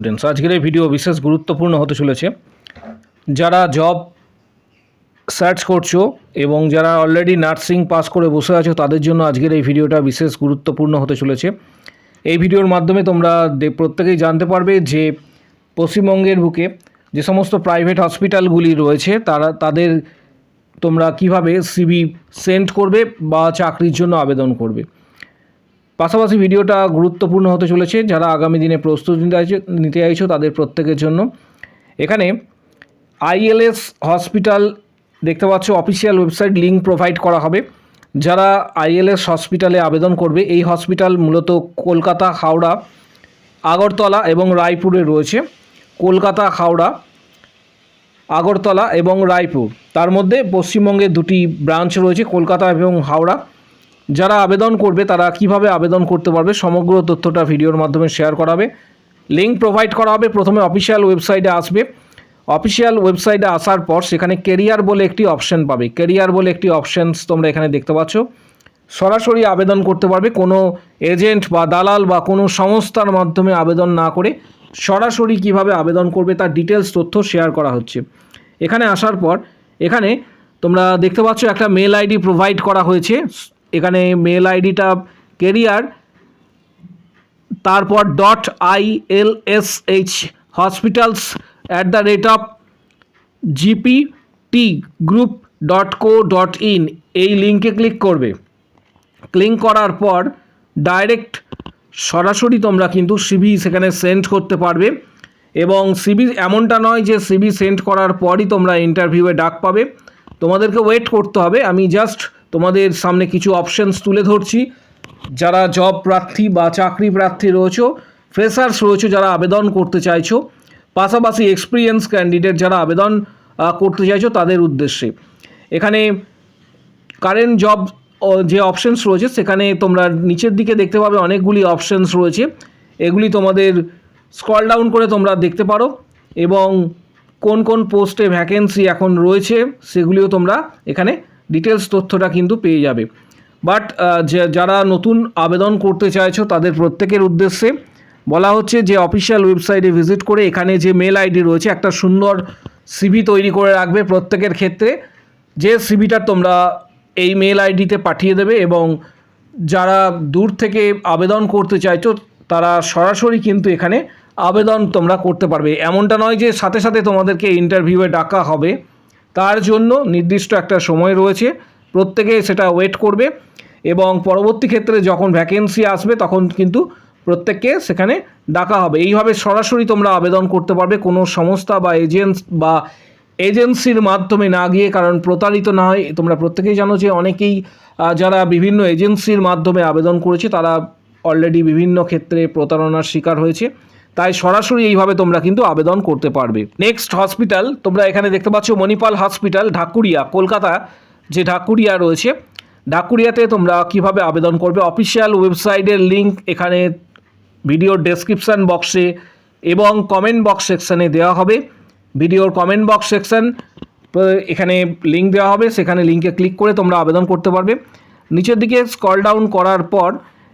Students, আজকের এই video বিশেষ গুরুত্বপূর্ণ হতে চলেছে। যারা জব সার্চ করছো এবং যারা অলরেডি নার্সিং পাস করে বসে আছো তাদের জন্য আজকের এই ভিডিওটা বিশেষ গুরুত্বপূর্ণ হতে চলেছে। এই ভিডিওর মাধ্যমে তোমরা প্রত্যেকেই জানতে পারবে যে পশ্চিমবঙ্গের বুকে যে সমস্ত প্রাইভেট হসপিটালগুলি রয়েছে তাদের তোমরা কিভাবে সিভি সেন্ড করবে বা চাকরির জন্য আবেদন করবে। পাশাপাশি ভিডিওটা গুরুত্বপূর্ণ হতে চলেছে যারা আগামী দিনে প্রস্তুতি নিতে চাইছো তাদের প্রত্যেকের জন্য। এখানে আইএলএস হসপিটাল দেখতে পাচ্ছ, অফিসিয়াল ওয়েবসাইট লিঙ্ক প্রোভাইড করা হবে। যারা আইএলএস হসপিটালে আবেদন করবে, এই হসপিটাল মূলত কলকাতা, হাওড়া, আগরতলা এবং রায়পুরে রয়েছে। কলকাতা, হাওড়া, আগরতলা এবং রায়পুর, তার মধ্যে পশ্চিমবঙ্গে দুটি ব্রাঞ্চ রয়েছে, কলকাতা এবং হাওড়া। যারা আবেদন করবে তারা কিভাবে আবেদন করতে পারবে সমগ্র তথ্যটা ভিডিওর মাধ্যমে শেয়ার করা হবে। লিঙ্ক প্রোভাইড করা হবে। প্রথমে অফিসিয়াল ওয়েবসাইটে আসবে। অফিসিয়াল ওয়েবসাইটে আসার পর সেখানে কেরিয়ার বলে একটি অপশান পাবে। কেরিয়ার বলে একটি অপশানস তোমরা এখানে দেখতে পাচ্ছ। সরাসরি আবেদন করতে পারবে, কোনো এজেন্ট বা দালাল বা কোনো সংস্থার মাধ্যমে আবেদন না করে সরাসরি কিভাবে আবেদন করবে তার ডিটেলস তথ্য শেয়ার করা হচ্ছে। এখানে আসার পর এখানে তোমরা দেখতে পাচ্ছ একটা মেল আইডি প্রোভাইড করা হয়েছে। এখানে মেল আইডিটা কেরিয়ার, তারপর .ilsh hospitals@gptgroup.co.in এই লিঙ্কে ক্লিক করবে। ক্লিক করার পর ডাইরেক্ট সরাসরি তোমরা কিন্তু সিভি সেখানে সেন্ড করতে পারবে। এবং সিভি এমনটা নয় যে সিভি সেন্ড করার পরই তোমরা ইন্টারভিউয়ে ডাক পাবে, তোমাদেরকে ওয়েট করতে হবে। আমি জাস্ট তোমাদের সামনে কিছু অপশানস তুলে ধরছি। যারা জব প্রার্থী বা চাকরি প্রার্থী রয়েছো, ফ্রেশার্স রয়েছো যারা আবেদন করতে চাইছো, পাশাপাশি এক্সপিরিয়েন্স ক্যান্ডিডেট যারা আবেদন করতে চাইছো তাদের উদ্দেশ্যে এখানে কারেন্ট জব যে অপশানস রয়েছে সেখানে তোমরা নিচের দিকে দেখতে পাবে অনেকগুলি অপশানস রয়েছে। এগুলি তোমাদের স্ক্রল ডাউন করে তোমরা দেখতে পারো এবং কোন কোন পোস্টে ভ্যাকেন্সি এখন রয়েছে সেগুলিও তোমরা এখানে ডিটেলস তথ্যটা কিন্তু পেয়ে যাবে। বাট যারা নতুন আবেদন করতে চাইছো তাদের প্রত্যেকের উদ্দেশ্যে বলা হচ্ছে যে অফিসিয়াল ওয়েবসাইটে ভিজিট করে এখানে যে মেল আইডি রয়েছে একটা সুন্দর সিভি তৈরি করে রাখবে প্রত্যেকের ক্ষেত্রে, যে সিভিটা তোমরা এই মেল আইডিতে পাঠিয়ে দেবে। এবং যারা দূর থেকে আবেদন করতে চাইছো তারা সরাসরি কিন্তু এখানে আবেদন তোমরা করতে পারবে। এমনটা নয় যে সাথে সাথে তোমাদেরকে ইন্টারভিউয়ে ডাকা হবে, তার জন্য নির্দিষ্ট একটা সময় রয়েছে, প্রত্যেকে সেটা ওয়েট করবে। এবং পরবর্তী ক্ষেত্রে যখন ভ্যাকেন্সি আসবে তখন কিন্তু প্রত্যেককে সেখানে ডাকা হবে। এইভাবে সরাসরি তোমরা আবেদন করতে পারবে, কোনো সংস্থা বা এজেন্সির মাধ্যমে না গিয়ে। কারণ প্রতারিত না হয়, তোমরা প্রত্যেকেই জানো যে অনেকেই যারা বিভিন্ন এজেন্সির মাধ্যমে আবেদন করেছে তারা অলরেডি বিভিন্ন ক্ষেত্রে প্রতারণার শিকার হয়েছে। তাই সরাসরি এইভাবে তোমরা কিন্তু আবেদন করতে পারবে। নেক্সট হসপিটাল তোমরা এখানে দেখতে পাচ্ছ মণিপাল হসপিটাল, ঢাকুরিয়া, কলকাতা যে ঢাকুরিয়া রয়েছে, ঢাকুরিয়াতে তোমরা কিভাবে আবেদন করবে। অফিসিয়াল ওয়েবসাইটের লিঙ্ক এখানে ভিডিওর ডেসক্রিপশান বক্সে এবং কমেন্ট বক্স সেকশানে দেওয়া হবে। ভিডিওর কমেন্ট বক্স সেকশান এখানে লিঙ্ক দেওয়া হবে, সেখানে লিঙ্কে ক্লিক করে তোমরা আবেদন করতে পারবে। নিচের দিকে স্ক্রল ডাউন করার পর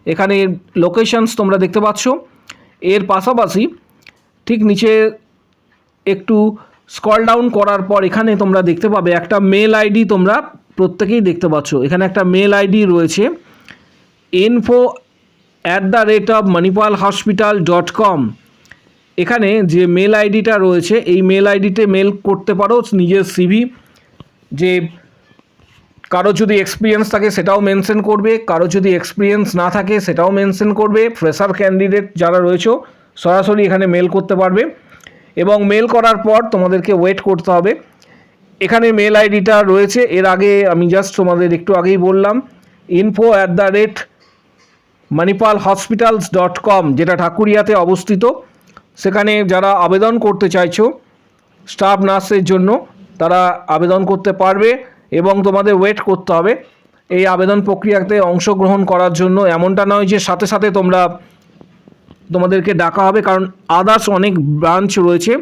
এখানে লোকেশনস তোমরা দেখতে পাচ্ছ। এর পাশাপাশি ঠিক নিচে একটু স্ক্রল ডাউন করার পর এখানে তোমরা দেখতে পাবে একটা মেল আইডি, তোমরা প্রত্যেকেই দেখতে পাচ্ছ এখানে একটা মেল আইডি রয়েছে info@manipalhospital.com। এখানে যে মেল আইডিটা রয়েছে এই মেল আইডিতে মেল করতে পারো নিজের সিভি। যে কারো যদি এক্সপিরিয়েন্স থাকে সেটাও মেনশন করবে, কারো যদি এক্সপিরিয়েন্স না থাকে সেটাও মেনশন করবে। ফ্রেশার ক্যান্ডিডেট যারা রয়েছে সরাসরি এখানে মেল করতে পারবে এবং মেল করার পর তোমাদেরকে ওয়েট করতে হবে। এখানে মেল আইডিটা রয়েছে, এর আগে আমি জাস্ট তোমাদের একটু আগেই বললাম info@manipalhospitals.com, যেটা ঢাকুরিয়াতে অবস্থিত। সেখানে যারা আবেদন করতে চাইছো স্টাফ নার্সের জন্য তারা আবেদন করতে পারবে এবং তোমাদের ওয়েট করতে হবে এই আবেদন প্রক্রিয়াতে অংশগ্রহণ করার জন্য। এমনটা নয় যে সাথে সাথে তোমাদেরকে ডাকা হবে, কারণ আদার্স অনেক ব্রাঞ্চ রয়েছে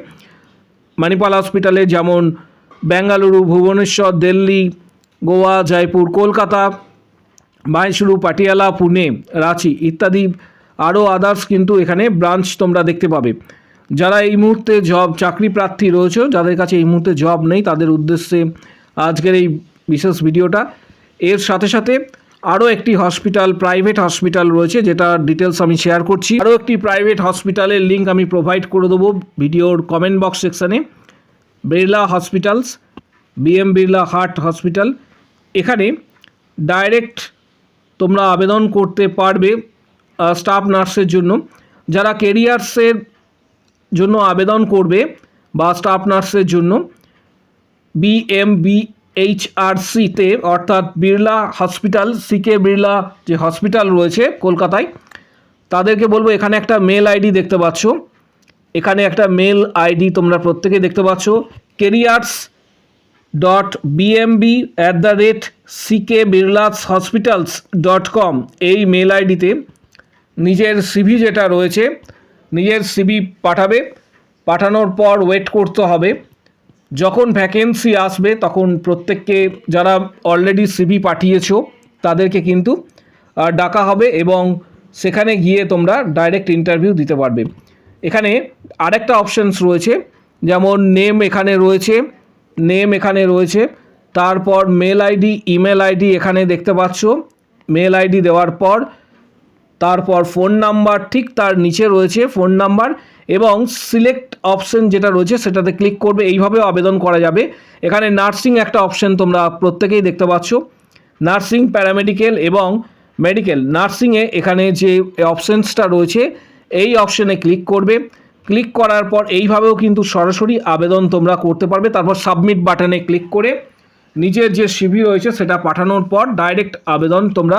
মণিপাল হসপিটালে, যেমন বেঙ্গালুরু, ভুবনেশ্বর, দিল্লি, গোয়া, জয়পুর, কলকাতা, মাইসুরু, পাটিয়ালা, পুনে, রাঁচি ইত্যাদি আরও আদার্স কিন্তু এখানে ব্রাঞ্চ তোমরা দেখতে পাবে। যারা এই মুহূর্তে চাকরি প্রার্থী রয়েছে, যাদের কাছে এই মুহূর্তে জব নেই, তাদের উদ্দেশ্যে আজকের এই বিশেষ ভিডিওটা। এর সাথে সাথে আরও একটি হসপিটাল, প্রাইভেট হসপিটাল রয়েছে, যেটা ডিটেলস আমি শেয়ার করছি। আরও একটি প্রাইভেট হসপিটালের লিঙ্ক আমি প্রোভাইড করে দেবো ভিডিওর কমেন্ট বক্স সেকশানে। Birla hospitals, BM Birla heart hospital, এখানে ডাইরেক্ট তোমরা আবেদন করতে পারবে স্টাফ নার্সের জন্য। যারা কেরিয়ার্সের জন্য আবেদন করবে বা স্টাফ নার্সের জন্য BMBHRCতে, অর্থাৎ বিড়লা হসপিটাল, সিকে বিড়লা যে হসপিটাল রয়েছে কলকাতায়, তাদেরকে বলবো এখানে একটা মেল আইডি দেখতে পাচ্ছ, এখানে একটা মেল আইডি তোমরা প্রত্যেকে দেখতে পাচ্ছ, careers.bmb@ckbirlashhospitals.com। এই মেল আইডিতে নিজের সিভি যেটা রয়েছে, নিজের সিভি পাঠাবে। পাঠানোর পর ওয়েট করতে হবে, যখন ভ্যাকেন্সি আসবে তখন প্রত্যেককে, যারা অলরেডি সিভি পাঠিয়েছো তাদেরকে কিন্তু ডাকা হবে এবং সেখানে গিয়ে তোমরা ডাইরেক্ট ইন্টারভিউ দিতে পারবে। এখানে আরেকটা অপশানস রয়েছে, যেমন নেম এখানে রয়েছে, তারপর মেল আইডি, ইমেল আইডি এখানে দেখতে পাচ্ছ। মেল আইডি দেওয়ার পর তারপর ফোন নাম্বার, ঠিক তার নিচে রয়েছে ফোন নাম্বার, এবং সিলেক্ট অপশন যেটা রয়েছে সেটাতে ক্লিক করবে। এইভাবেও আবেদন করা যাবে। এখানে নার্সিং একটা অপশন তোমরা প্রত্যেকেই দেখতে পাচ্ছ, নার্সিং, প্যারামেডিক্যাল এবং মেডিকেল। নার্সিংয়ে এখানে যে অপশানসটা রয়েছে এই অপশানে ক্লিক করবে। ক্লিক করার পর এইভাবেও কিন্তু সরাসরি আবেদন তোমরা করতে পারবে। তারপর সাবমিট বাটনে ক্লিক করে নিজের যে সিভি রয়েছে সেটা পাঠানোর পর ডাইরেক্ট আবেদন তোমরা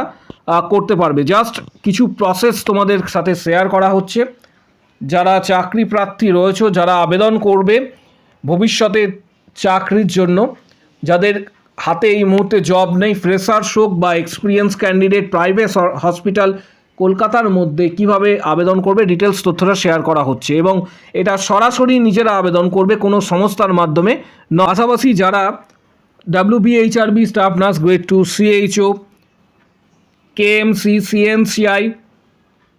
করতে পারবে। জাস্ট কিছু প্রসেস তোমাদের সাথে শেয়ার করা হচ্ছে। যারা চাকরি প্রার্থী রয়েছে, যারা আবেদন করবে ভবিষ্যতে চাকরির জন্য, যাদের হাতে এই মুহূর্তে জব নেই, ফ্রেশার্স হোক বা এক্সপিরিয়েন্স ক্যান্ডিডেট, প্রাইভেট হসপিটাল কলকাতার মধ্যে কিভাবে আবেদন করবে ডিটেলস তথ্যটা শেয়ার করা হচ্ছে, এবং এটা সরাসরি নিজেরা আবেদন করবে, কোনো সংস্থার মাধ্যমে। পাশাপাশি যারা WBHRB staff nurse grade 2, CHO, KMC, CNCI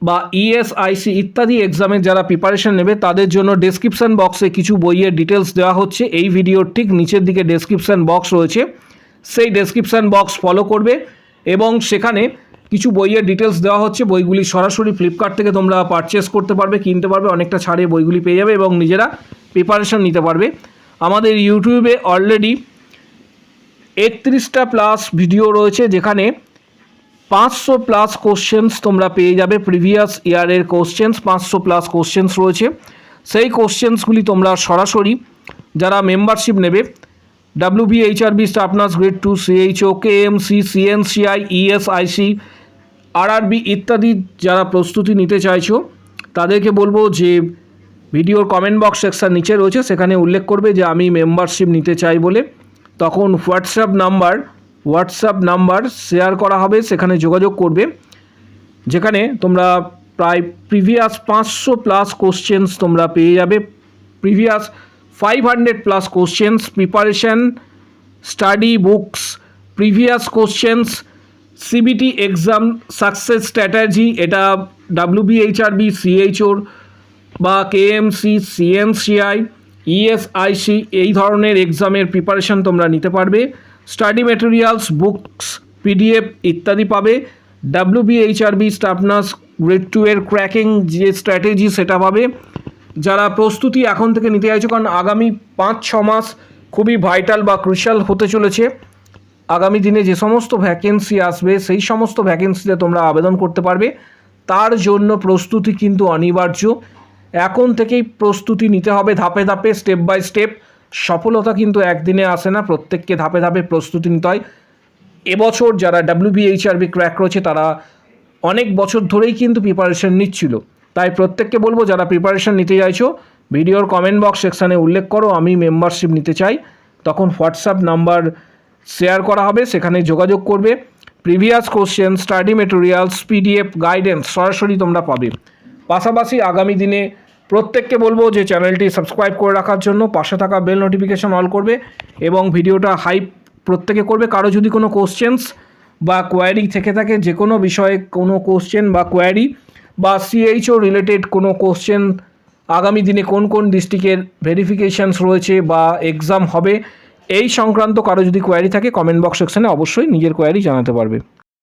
বা ESIC ইত্যাদি এক্সামের যারা প্রিপারেশন নেবে, তাদের জন্য ডেসক্রিপশান বক্সে কিছু বইয়ের ডিটেলস দেওয়া হচ্ছে। এই ভিডিওর ঠিক নিচের দিকে ডেসক্রিপশান বক্স রয়েছে, সেই ডেসক্রিপশান বক্স ফলো করবে এবং সেখানে কিছু বইয়ের ডিটেলস দেওয়া হচ্ছে। বইগুলি সরাসরি ফ্লিপকার্ট থেকে তোমরা পারচেস করতে পারবে, কিনতে পারবে, অনেকটা ছাড়ে বইগুলি পেয়ে যাবে এবং নিজেরা প্রিপারেশন নিতে পারবে। আমাদের ইউটিউবে অলরেডি 31টা প্লাস ভিডিও রয়েছে, যেখানে 500 প্লাস কোশ্চেন্স তোমরা পেয়ে যাবে। প্রিভিয়াস ইয়ারের কোশ্চেন্স 500 প্লাস কোশ্চেন্স রয়েছে। সেই কোশ্চেন্সগুলি তোমরা সরাসরি যারা মেম্বারশিপ নেবে, WBHRB staff nurse grade 2, CHO, KMC, CNCI, ESIC, RRB ইত্যাদি যারা প্রস্তুতি নিতে চাইছো, তাদেরকে বলবো যে ভিডিওর কমেন্ট বক্স সেকশন নিচে রয়েছে, সেখানে উল্লেখ করবে যে আমি মেম্বারশিপ নিতে চাই বলে। তখন হোয়াটসঅ্যাপ নাম্বার শেয়ার করা হবে, সেখানে যোগাযোগ করবে, যেখানে তোমরা প্রায় প্রিভিয়াস 500 প্লাস কোশ্চেন্স তোমরা পেয়ে যাবে। Previous 500 plus questions, preparation, study books, previous questions, CBT exam success strategy, এটা WBHRB, CHOর বা KMC, CNCI, ESIC এই ধরনের এক্সামের প্রিপারেশন তোমরা নিতে পারবে। স্টাডি মেটেরিয়ালস, বুকস, PDF ইত্যাদি পাবে। WBHRB স্টাফ নার্স গ্রেড 2 এর ক্র্যাকিং যে স্ট্র্যাটেজি সেটা পাবে। যারা প্রস্তুতি এখন থেকে নিতে চাইছো, কারণ আগামী 5-6 মাস খুবই ভাইটাল বা ক্রুশাল হতে চলেছে। আগামী দিনে যে সমস্ত ভ্যাকেন্সি আসবে সেই সমস্ত ভ্যাকেন্সিতে তোমরা আবেদন করতে পারবে। তার জন্য প্রস্তুতি কিন্তু অনিবার্য। এখন থেকেই প্রস্তুতি নিতে হবে, ধাপে ধাপে, স্টেপ বাই স্টেপ। সফলতা কিন্তু একদিনে আসে না, প্রত্যেককে ধাপে ধাপে প্রস্তুতি নিতে হয়। এবছর যারা WBHRB ক্র্যাক রয়েছে তারা অনেক বছর ধরেই কিন্তু প্রিপারেশন নিচ্ছিল। তাই প্রত্যেককে বলবো যারা প্রিপারেশন নিতে চাইছো, ভিডিওর কমেন্ট বক্স সেকশানে উল্লেখ করো আমি মেম্বারশিপ নিতে চাই, তখন হোয়াটসঅ্যাপ নাম্বার শেয়ার করা হবে, সেখানে যোগাযোগ করবে। Previous question, study materials, PDF guidance সরাসরি তোমরা পাবে। পাশাপাশি আগামী দিনে প্রত্যেককে বলবো যে চ্যানেলটি সাবস্ক্রাইব করে রাখার জন্য, পাশে থাকা বেল নোটিফিকেশন অল করবে এবং ভিডিওটা হাইপ প্রত্যেকে করবে। কারো যদি কোনো কোশ্চেন্স বা কোয়ারি থেকে থাকে, যে কোনো বিষয়ে কোনো কোশ্চেন বা কোয়ারি বা CHO রিলেটেড কোনো কোশ্চেন আগামী দিনে কোন কোন ডিস্ট্রিক্টের ভেরিফিকেশানস রয়েছে বা এক্সাম হবে, এই সংক্রান্ত কারো যদি কোয়ারি থাকে কমেন্ট বক্স সেকশানে অবশ্যই নিজের কোয়ারি জানাতে পারবে।